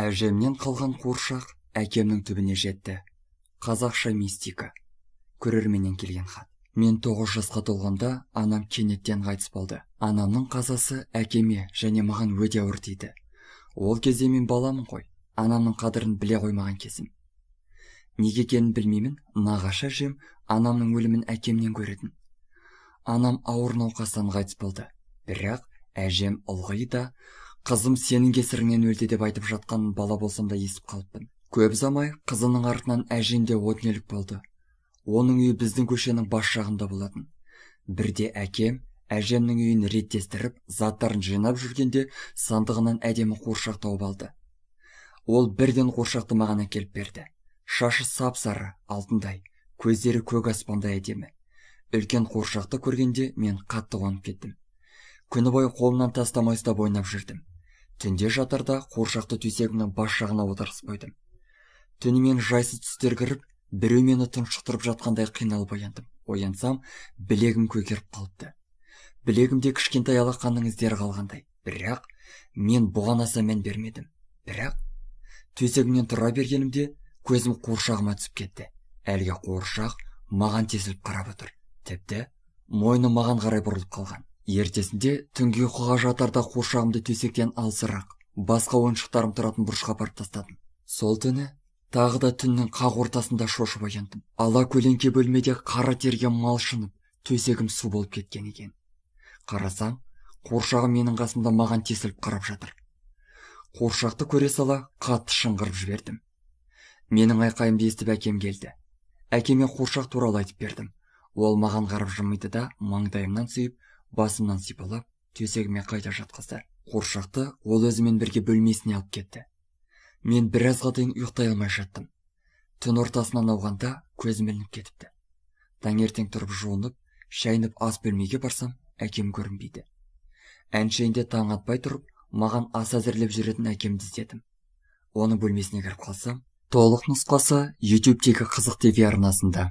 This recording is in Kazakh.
Әжемнен қалған қуыршақ әкемнің түбіне жетті. Қазақша мистика. Көрерменнен келген хат. Мен 9 жасқа толғанда анам кенеттен қайтыс болды. Анамның қазасы әкеме және маған өте ауыр тиді. Ол кезде мен баламын ғой. Анамның қадірін біле қоймаған кезім. Неге екенін білмеймін, нағашы әжем анамның өлімін әкемнен көретін. Анам ауыр науқастан қайтыс болды. Бірақ әжем ылғи да «Қызым сенің кесіріңнен өлді» деп айтып жатқанын бала болсам да естіп қалыппын. Көп ұзамай қызының артынан әжем де отынелік болды. Оның үйі біздің көшенің бас жағында болатын. Бірде әкем әжемнің үйін реттестіріп, заттарын жинап жүргенде сандығынан әдемі қуыршақ тауып алды. Ол бірден қуыршақты маған әкеліп берді. Шашы сап-сары, алтындай, көздері көк аспандай әдемі. Үлкен қуыршақты көргенде мен қатты қуанып кеттім. Күні бойы қолымнан тастамай ұстап ойнап жүрдім. Түнде жатарда қуыршақты төсегімнің бас жағына отырғызып қойдым. Түнімен жайсыз түстер кіріп, біреу мені тұншықтырып жатқандай қиналып ояндым. Оянсам, білегім көгеріп қалыпты. Білегімде кішкентай алақанның іздері қалғандай. Бірақ мен бұған аса мән бермедім. Бірақ төсегімнен тұра бергенімде көзім қуыршағыма түсіп кетті. Әлгі қуыршақ маған тесіліп қарап отыр. Тіпті мойны маған қарай бұрылып қалған. Ертесінде түнгі ұйқыға жатарда қуыршағымды төсектен алысырақ, басқа ойыншықтарым тұратын бұрышқа апарып тастадым. Сол түні тағы да түннің қақ ортасында шошып ояндым. Ала көлеңке бөлмеде қара терге малшынып, төсегім су болып кеткен екен. Қарасам, қуыршағым менің қасымда маған тесіліп қарап жатыр. Қуыршақты көре сала қатты шыңғырып жібердім. Менің айқайымды естіп әкем келді. Әкеме қуыршақ туралы айтып бердім. Ол маған қарап жымиды да маңдайымнан сүйіп, басымнан сипалап, төсегіме қайта жатқызды. Қуыршақты ол өзімен бірге бөлмесіне алып кетті. Мен біразға дейін ұйықтай алмай жаттым. Түн ортасынан ауғанда көзім ілініп кетіпті. Таңертең тұрып жуынып, шайынып ас бөлмеге барсам, әкем көрінбейді. Әншейінде таң атпай тұрып, маған ас әзірлеп жүретін әкемді іздедім. Оны бөлмесіне кіріп қалсам, толық нұсқасы YouTube-тегі Қызық TV арнасында.